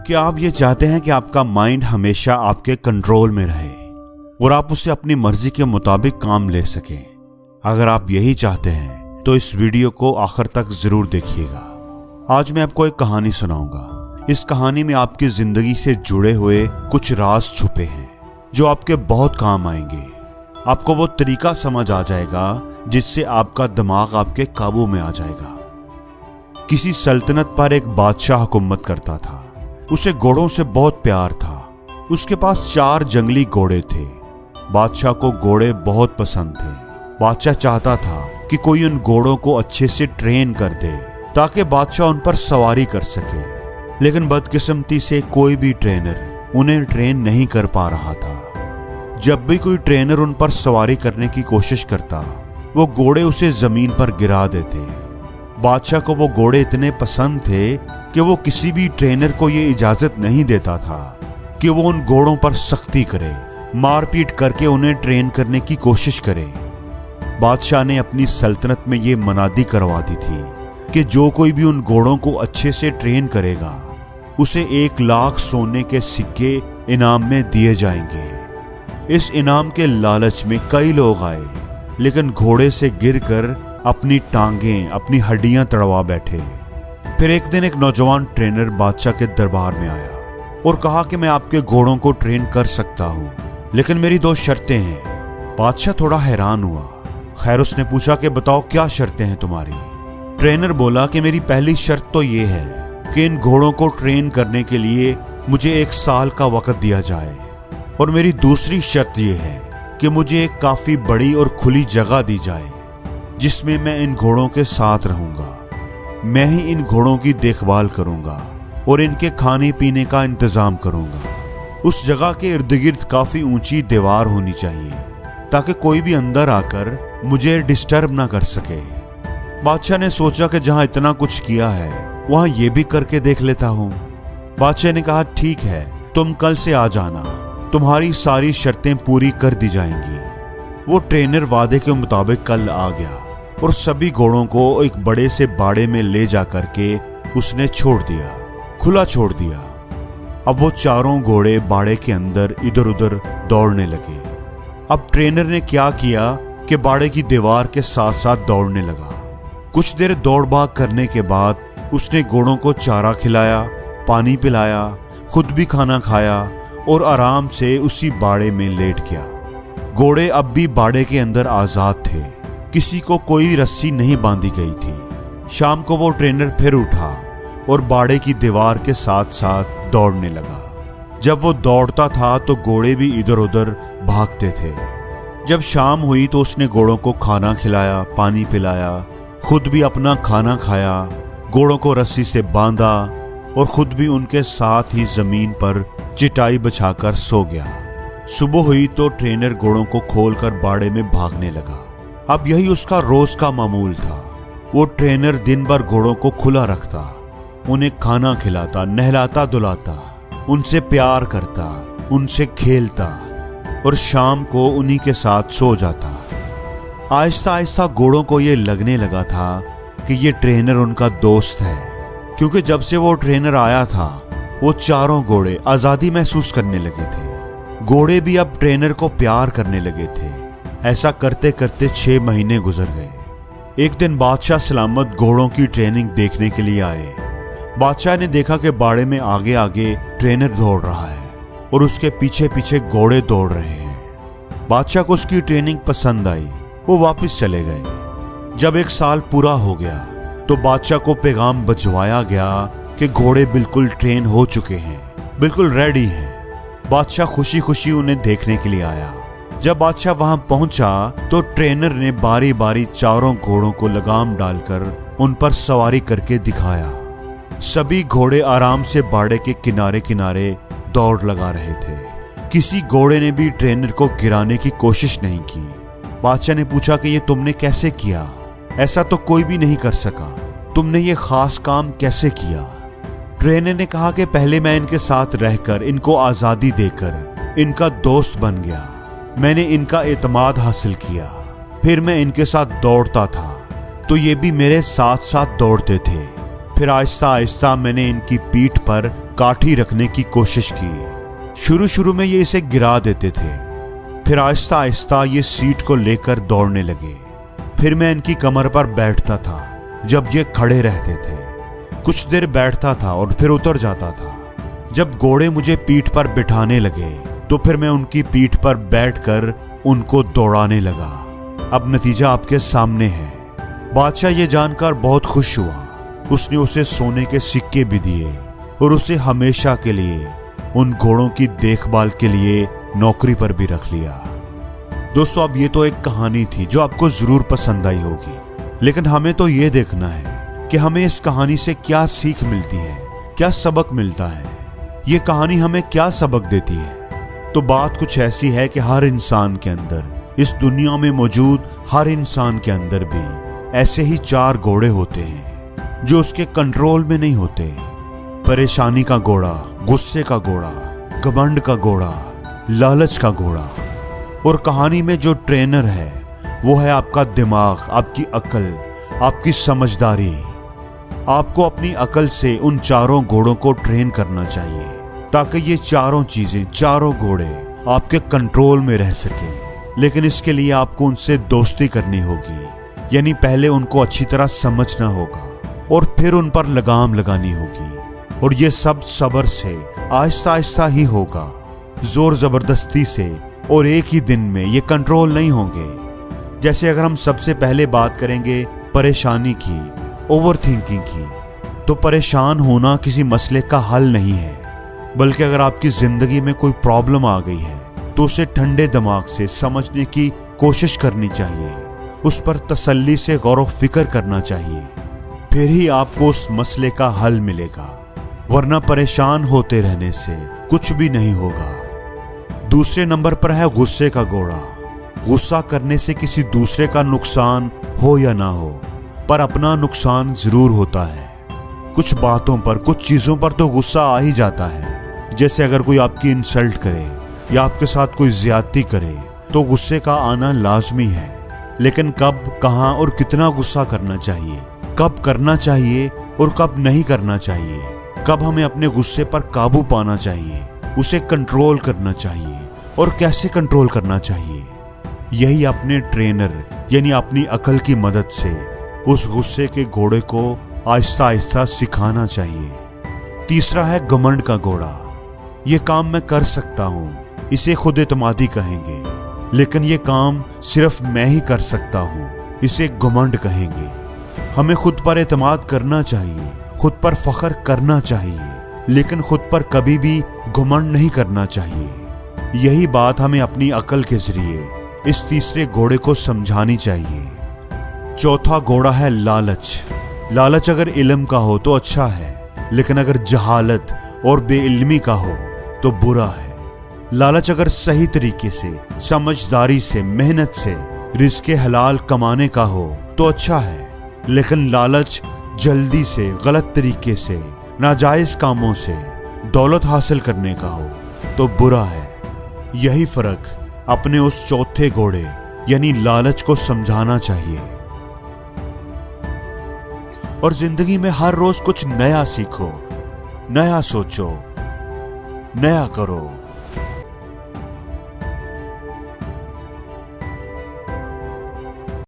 क्या आप ये चाहते हैं कि आपका माइंड हमेशा आपके कंट्रोल में रहे और आप उसे अपनी मर्जी के मुताबिक काम ले सकें? अगर आप यही चाहते हैं तो इस वीडियो को आखिर तक जरूर देखिएगा। आज मैं आपको एक कहानी सुनाऊंगा। इस कहानी में आपकी जिंदगी से जुड़े हुए कुछ राज छुपे हैं जो आपके बहुत काम आएंगे। आपको वो तरीका समझ आ जाएगा जिससे आपका दिमाग आपके काबू में आ जाएगा। किसी सल्तनत पर एक बादशाह हुकूमत करता था। उसे घोड़ों से बहुत प्यार था। उसके पास 4 जंगली घोड़े थे। बादशाह को घोड़े बहुत पसंद थे। बादशाह चाहता था कि कोई उन घोड़ों को अच्छे से ट्रेन कर दे ताकि बादशाह उन पर सवारी कर सके, लेकिन बदकिस्मती से कोई भी ट्रेनर उन्हें ट्रेन नहीं कर पा रहा था। जब भी कोई ट्रेनर उन पर सवारी करने की कोशिश करता, वो घोड़े उसे जमीन पर गिरा देते। बादशाह को वो घोड़े इतने पसंद थे कि वो किसी भी ट्रेनर को ये इजाजत नहीं देता था कि वो उन घोड़ों पर सख्ती करे, मारपीट करके उन्हें ट्रेन करने की कोशिश करे। बादशाह ने अपनी सल्तनत में ये मनादी करवा दी थी कि जो कोई भी उन घोड़ों को अच्छे से ट्रेन करेगा उसे 1 लाख सोने के सिक्के इनाम में दिए जाएंगे। इस इनाम के लालच में कई लोग आए, लेकिन घोड़े से गिरकर अपनी टांगें, अपनी हड्डियां तड़वा बैठे। फिर एक दिन एक नौजवान ट्रेनर बादशाह के दरबार में आया और कहा कि मैं आपके घोड़ों को ट्रेन कर सकता हूं, लेकिन मेरी 2 शर्तें हैं। बादशाह थोड़ा हैरान हुआ। खैर, उसने पूछा कि बताओ क्या शर्तें हैं तुम्हारी? ट्रेनर बोला कि मेरी पहली शर्त तो ये है कि इन घोड़ों को ट्रेन करने के लिए मुझे 1 साल का वक्त दिया जाए, और मेरी दूसरी शर्त यह है कि मुझे एक काफी बड़ी और खुली जगह दी जाए जिसमें मैं इन घोड़ों के साथ रहूंगा। मैं ही इन घोड़ों की देखभाल करूंगा और इनके खाने पीने का इंतजाम करूंगा। उस जगह के इर्द गिर्द काफी ऊंची दीवार होनी चाहिए ताकि कोई भी अंदर आकर मुझे डिस्टर्ब ना कर सके। बादशाह ने सोचा कि जहां इतना कुछ किया है वहां ये भी करके देख लेता हूं। बादशाह ने कहा, ठीक है, तुम कल से आ जाना, तुम्हारी सारी शर्तें पूरी कर दी जाएंगी। वो ट्रेनर वादे के मुताबिक कल आ गया और सभी घोड़ों को एक बड़े से बाड़े में ले जा करके उसने छोड़ दिया, खुला छोड़ दिया। अब वो 4 घोड़े बाड़े के अंदर इधर उधर दौड़ने लगे। अब ट्रेनर ने क्या किया कि बाड़े की दीवार के साथ साथ दौड़ने लगा। कुछ देर दौड़ भाग करने के बाद उसने घोड़ों को चारा खिलाया, पानी पिलाया, खुद भी खाना खाया और आराम से उसी बाड़े में लेट गया। घोड़े अब भी बाड़े के अंदर आजाद थे। किसी को कोई रस्सी नहीं बांधी गई थी। शाम को वो ट्रेनर फिर उठा और बाड़े की दीवार के साथ साथ दौड़ने लगा। जब वो दौड़ता था तो घोड़े भी इधर उधर भागते थे। जब शाम हुई तो उसने घोड़ों को खाना खिलाया, पानी पिलाया, खुद भी अपना खाना खाया, घोड़ों को रस्सी से बांधा और खुद भी उनके साथ ही जमीन पर चटाई बिछाकर सो गया। सुबह हुई तो ट्रेनर घोड़ों को खोलकर बाड़े में भागने लगा। अब यही उसका रोज का मामूल था। वो ट्रेनर दिन भर घोड़ों को खुला रखता, उन्हें खाना खिलाता, नहलाता धुलाता, उनसे प्यार करता, उनसे खेलता और शाम को उन्हीं के साथ सो जाता। आहिस्ता आहिस्ता घोड़ों को ये लगने लगा था कि ये ट्रेनर उनका दोस्त है, क्योंकि जब से वो ट्रेनर आया था वो 4 घोड़े आजादी महसूस करने लगे थे। घोड़े भी अब ट्रेनर को प्यार करने लगे थे। ऐसा करते करते 6 महीने गुजर गए। एक दिन बादशाह सलामत घोड़ों की ट्रेनिंग देखने के लिए आए। बादशाह ने देखा कि बाड़े में आगे आगे ट्रेनर दौड़ रहा है और उसके पीछे पीछे घोड़े दौड़ रहे हैं। बादशाह को उसकी ट्रेनिंग पसंद आई। वो वापस चले गए। जब 1 साल पूरा हो गया तो बादशाह को पैगाम भिजवाया गया कि घोड़े बिल्कुल ट्रेन हो चुके हैं, बिल्कुल रेडी हैं। बादशाह खुशी खुशी उन्हें देखने के लिए आया। जब बादशाह वहां पहुंचा तो ट्रेनर ने बारी बारी 4 घोड़ों को लगाम डालकर उन पर सवारी करके दिखाया। सभी घोड़े आराम से बाड़े के किनारे किनारे दौड़ लगा रहे थे। किसी घोड़े ने भी ट्रेनर को गिराने की कोशिश नहीं की। बादशाह ने पूछा कि ये तुमने कैसे किया? ऐसा तो कोई भी नहीं कर सका। तुमने ये खास काम कैसे किया? ट्रेनर ने कहा कि पहले मैं इनके साथ रहकर, इनको आजादी देकर इनका दोस्त बन गया। मैंने इनका एतमाद हासिल किया। फिर मैं इनके साथ दौड़ता था तो ये भी मेरे साथ साथ दौड़ते थे। फिर आहिस्ता आहिस्ता मैंने इनकी पीठ पर काठी रखने की कोशिश की। शुरू में ये इसे गिरा देते थे, फिर आहिस्ता आहिस्ता ये सीट को लेकर दौड़ने लगे। फिर मैं इनकी कमर पर बैठता था जब ये खड़े रहते थे। कुछ देर बैठता था और फिर उतर जाता था। जब घोड़े मुझे पीठ पर बिठाने लगे तो फिर मैं उनकी पीठ पर बैठकर उनको दौड़ाने लगा। अब नतीजा आपके सामने है। बादशाह ये जानकर बहुत खुश हुआ। उसने उसे सोने के सिक्के भी दिए और उसे हमेशा के लिए उन घोड़ों की देखभाल के लिए नौकरी पर भी रख लिया। दोस्तों, अब ये तो एक कहानी थी जो आपको जरूर पसंद आई होगी, लेकिन हमें तो ये देखना है कि हमें इस कहानी से क्या सीख मिलती है, क्या सबक मिलता है, ये कहानी हमें क्या सबक देती है। तो बात कुछ ऐसी है कि हर इंसान के अंदर, इस दुनिया में मौजूद हर इंसान के अंदर भी ऐसे ही 4 घोड़े होते हैं जो उसके कंट्रोल में नहीं होते। परेशानी का घोड़ा, गुस्से का घोड़ा, घमंड का घोड़ा, लालच का घोड़ा। और कहानी में जो ट्रेनर है वो है आपका दिमाग, आपकी अकल, आपकी समझदारी। आपको अपनी अकल से उन 4 घोड़ों को ट्रेन करना चाहिए ताकि ये 4 चीजें, 4 घोड़े आपके कंट्रोल में रह सके। लेकिन इसके लिए आपको उनसे दोस्ती करनी होगी, यानी पहले उनको अच्छी तरह समझना होगा और फिर उन पर लगाम लगानी होगी। और ये सब सब्र से, आहिस्ता आहिस्ता ही होगा। जोर जबरदस्ती से और एक ही दिन में ये कंट्रोल नहीं होंगे। जैसे अगर हम सबसे पहले बात करेंगे परेशानी की, ओवर थिंकिंग की, तो परेशान होना किसी मसले का हल नहीं है, बल्कि अगर आपकी जिंदगी में कोई प्रॉब्लम आ गई है तो उसे ठंडे दिमाग से समझने की कोशिश करनी चाहिए, उस पर तसल्ली से गौर व फिक्र करना चाहिए, फिर ही आपको उस मसले का हल मिलेगा। वरना परेशान होते रहने से कुछ भी नहीं होगा। दूसरे नंबर पर है गुस्से का घोड़ा। गुस्सा करने से किसी दूसरे का नुकसान हो या ना हो, पर अपना नुकसान जरूर होता है। कुछ बातों पर, कुछ चीजों पर तो गुस्सा आ ही जाता है। जैसे अगर कोई आपकी इंसल्ट करे या आपके साथ कोई ज्यादती करे तो गुस्से का आना लाजमी है। लेकिन कब, कहां और कितना गुस्सा करना चाहिए, कब करना चाहिए और कब नहीं करना चाहिए, कब हमें अपने गुस्से पर काबू पाना चाहिए, उसे कंट्रोल करना चाहिए और कैसे कंट्रोल करना चाहिए, यही अपने ट्रेनर यानी अपनी अकल की मदद से उस गुस्से के घोड़े को आहिस्ता आहिस्ता सिखाना चाहिए। तीसरा है घमंड का घोड़ा। ये काम मैं कर सकता हूं, इसे खुद एतमादी कहेंगे। लेकिन ये काम सिर्फ मैं ही कर सकता हूं, इसे घमंड कहेंगे। हमें खुद पर एतमाद करना चाहिए, खुद पर फख्र करना चाहिए, लेकिन खुद पर कभी भी घमंड नहीं करना चाहिए। यही बात हमें अपनी अकल के जरिए इस तीसरे घोड़े को समझानी चाहिए। चौथा घोड़ा है लालच। लालच अगर इल्म का हो तो अच्छा है, लेकिन अगर जहालत और बेइल्मी का हो तो बुरा है। लालच अगर सही तरीके से, समझदारी से, मेहनत से रिज़्क़े हलाल कमाने का हो तो अच्छा है, लेकिन लालच जल्दी से, गलत तरीके से, नाजायज कामों से दौलत हासिल करने का हो तो बुरा है। यही फर्क अपने उस चौथे घोड़े यानी लालच को समझाना चाहिए। और जिंदगी में हर रोज कुछ नया सीखो, नया सोचो, नया करो।